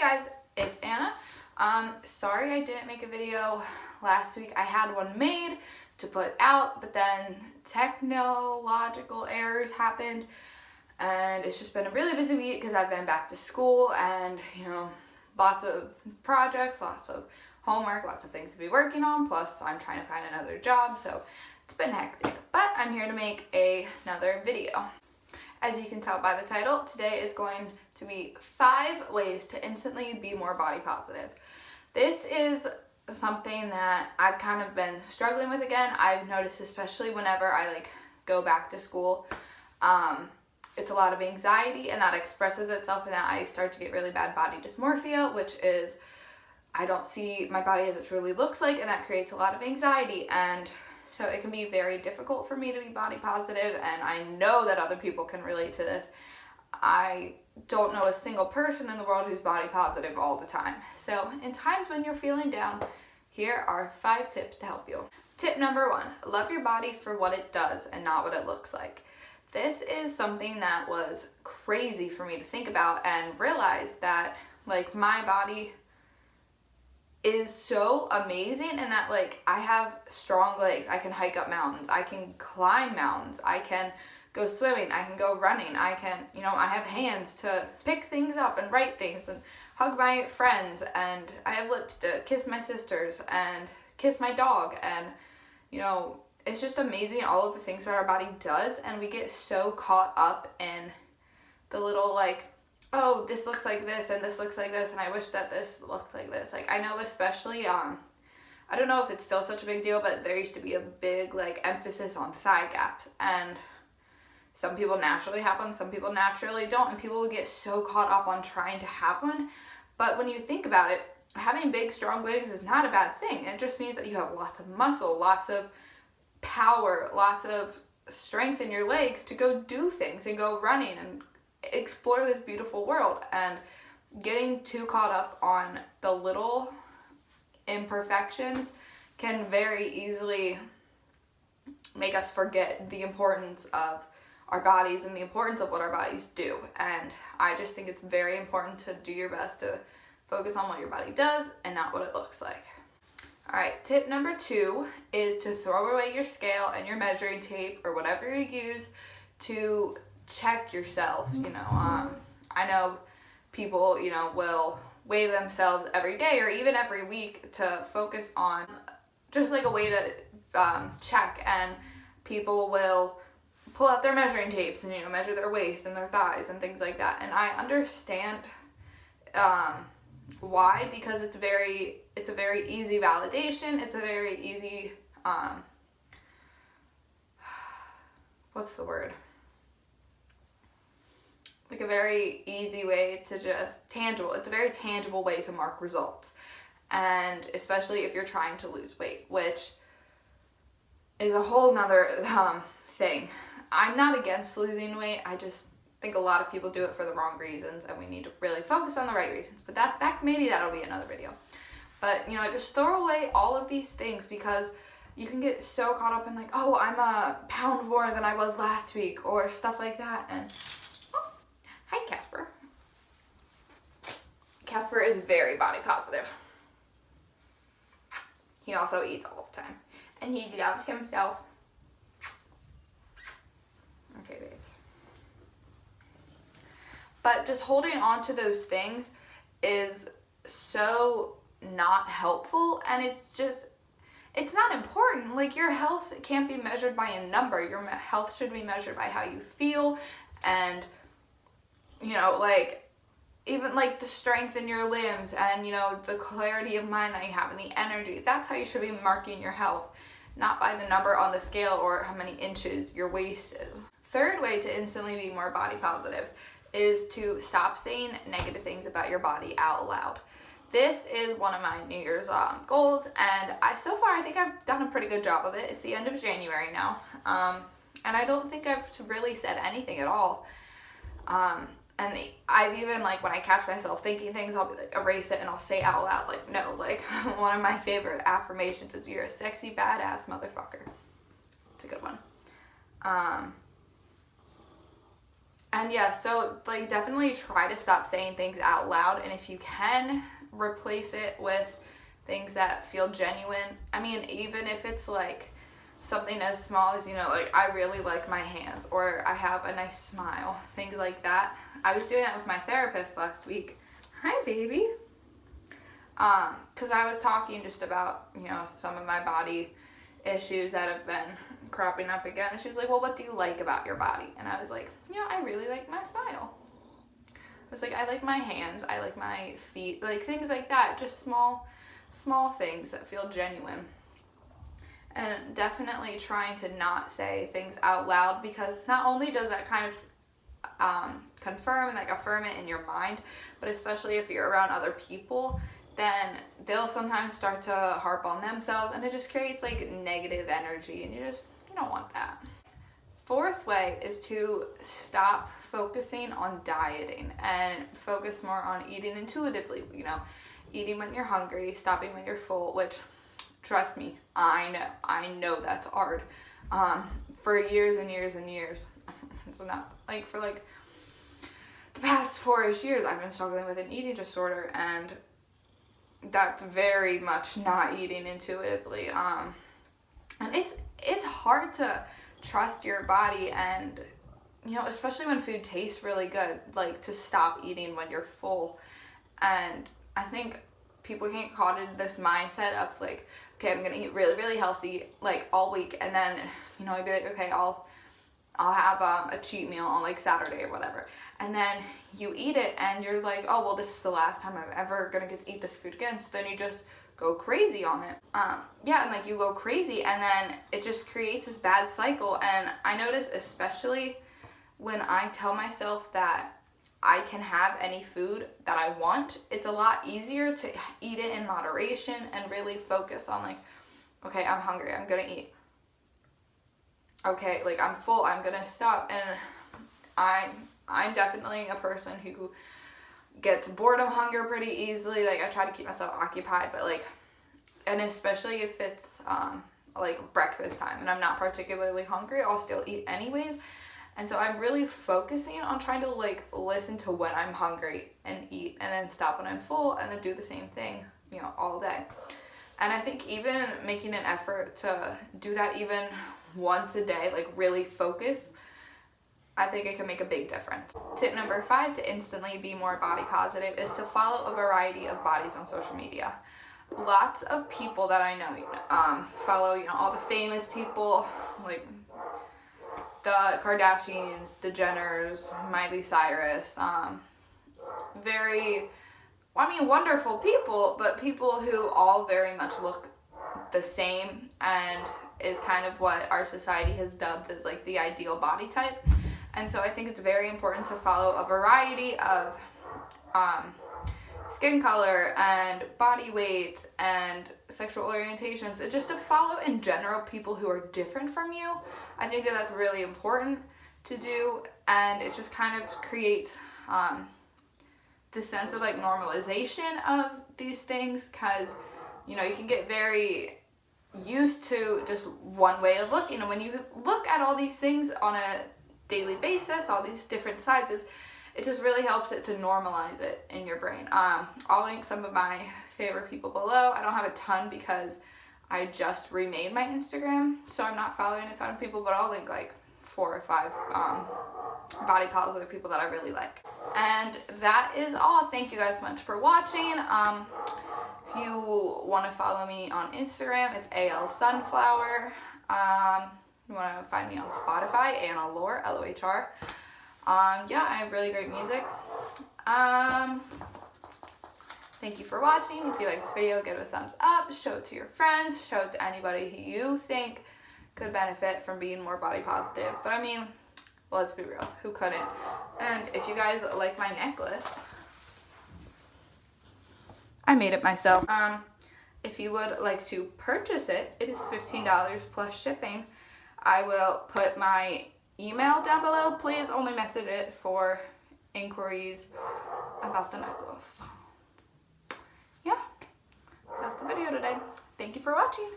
guys, it's Anna. Sorry I didn't make a video last week. I had one made to put out, but then technological errors happened, and it's just been a really busy week because I've been back to school and, lots of projects, lots of homework, lots of things to be working on, plus I'm trying to find another job, so it's been hectic. But I'm here to make another video. As you can tell by the title, today is going to be 5 ways to instantly be more body positive. This is something that I've kind of been struggling with again. I've noticed, especially whenever I go back to school, it's a lot of anxiety, and that expresses itself in that I start to get really bad body dysmorphia, which is I don't see my body as it truly looks like, and that creates a lot of anxiety, and so it can be very difficult for me to be body positive, and I know that other people can relate to this. I don't know a single person in the world who's body positive all the time. So in times when you're feeling down, here are 5 tips to help you. Tip number 1, love your body for what it does and not what it looks like. This is something that was crazy for me to think about and realize that my body is so amazing, and that I have strong legs. I can hike up mountains, I can climb mountains, I can go swimming, I can go running, I can, I have hands to pick things up and write things and hug my friends, and I have lips to kiss my sisters and kiss my dog, and it's just amazing all of the things that our body does, and we get so caught up in the little oh, this looks like this and this looks like this, and I wish that this looked like this. I know especially, I don't know if it's still such a big deal, but there used to be a big emphasis on thigh gaps, and some people naturally have one, some people naturally don't, and people would get so caught up on trying to have one. But when you think about it, having big, strong legs is not a bad thing. It just means that you have lots of muscle, lots of power, lots of strength in your legs to go do things and go running and explore this beautiful world. And getting too caught up on the little imperfections can very easily make us forget the importance of our bodies and the importance of what our bodies do. And I just think it's very important to do your best to focus on what your body does and not what it looks like. Alright, tip number 2 is to throw away your scale and your measuring tape or whatever you use to check yourself. I know people, will weigh themselves every day or even every week to focus on just a way to check, and people will pull out their measuring tapes and measure their waist and their thighs and things like that. And I understand why, because it's a very easy validation. It's a very easy what's the word? A very easy way to just tangible. It's a very tangible way to mark results, and especially if you're trying to lose weight, which is a whole nother thing. I'm not against losing weight. I just think a lot of people do it for the wrong reasons, and we need to really focus on the right reasons. But maybe that'll be another video. But just throw away all of these things, because you can get so caught up in oh, I'm a pound more than I was last week or stuff like that. And oh, hi Casper. Casper is very body positive. He also eats all the time, and he loves himself. Okay, babes. But just holding on to those things is so not helpful, and it's not important. Your health can't be measured by a number. Your health should be measured by how you feel, and even the strength in your limbs, and the clarity of mind that you have and the energy. That's how you should be marking your health, not by the number on the scale or how many inches your waist is. Third way to instantly be more body positive is to stop saying negative things about your body out loud. This is one of my New Year's goals, and so far I think I've done a pretty good job of it. It's the end of January now, and I don't think I've really said anything at all. And I've even, when I catch myself thinking things, I'll be erase it, and I'll say out loud, no. One of my favorite affirmations is, "You're a sexy, badass motherfucker." It's a good one. And yeah, so like definitely try to stop saying things out loud, and if you can, replace it with things that feel genuine. I mean, even if it's like something as small as, you know, like I really like my hands, or I have a nice smile, things like that. I was doing that with my therapist last week. Hi, baby. Because I was talking just about, you know, some of my body issues that have been cropping up again. And she was like, well, what do you like about your body? And I was like, you know, I really like my smile. I was like, I like my hands, I like my feet, like things like that. Just small things that feel genuine. And definitely trying to not say things out loud, because not only does that kind of confirm and like affirm it in your mind, but especially if you're around other people, then they'll sometimes start to harp on themselves, and it just creates like negative energy, and you don't want that. Fourth way is to stop focusing on dieting and focus more on eating intuitively, you know, eating when you're hungry, stopping when you're full, which, trust me, I know that's hard. For years and years and years. So not like for like the past 4-ish years, I've been struggling with an eating disorder, and that's very much not eating intuitively. And it's hard to trust your body, and you know, especially when food tastes really good, like to stop eating when you're full. And I think people get caught in this mindset of like, okay, I'm gonna eat really, really healthy like all week, and then, you know, I'd be like, okay, I'll have a cheat meal on like Saturday or whatever, and then you eat it and you're like, oh well, this is the last time I'm ever gonna get to eat this food again. So then you just go crazy on it. Yeah, and like you go crazy, and then it just creates this bad cycle. And I notice, especially when I tell myself that I can have any food that I want, it's a lot easier to eat it in moderation and really focus on like, okay, I'm hungry, I'm gonna eat. Okay, like I'm full, I'm gonna stop. And I'm definitely a person who gets bored of hunger pretty easily. Like I try to keep myself occupied, but like, and especially if it's like breakfast time and I'm not particularly hungry, I'll still eat anyways. And so I'm really focusing on trying to like listen to when I'm hungry and eat, and then stop when I'm full, and then do the same thing, you know, all day. And I think even making an effort to do that even once a day, like really focus, I think it can make a big difference. Tip number 5 to instantly be more body positive is to follow a variety of bodies on social media. Lots of people that I know, follow, you know, all the famous people, like the Kardashians, the Jenners, Miley Cyrus, wonderful people, but people who all very much look the same, and is kind of what our society has dubbed as like the ideal body type. And so I think it's very important to follow a variety of skin color and body weight and sexual orientations, and just to follow in general people who are different from you. I think that that's really important to do, and it just kind of creates the sense of like normalization of these things, because you know, you can get very used to just one way of looking, and when you look at all these things on a daily basis, all these different sizes, it just really helps it to normalize it in your brain. I'll link some of my favorite people below. I don't have a ton because I just remade my Instagram, so I'm not following a ton of people, but I'll link like 4 or 5 body positive people that I really like. And that is all. Thank you guys so much for watching. If you want to follow me on Instagram, it's alsunflower. You want to find me on Spotify, Anna Lohr, Lohr. Yeah, I have really great music. Thank you for watching. If you like this video, give it a thumbs up, show it to your friends, show it to anybody who you think could benefit from being more body positive. But I mean, let's be real, who couldn't? And if you guys like my necklace, I made it myself. If you would like to purchase it, it is $15 plus shipping. I will put my email down below. Please only message it for inquiries about the necklace. Yeah, that's the video today. Thank you for watching.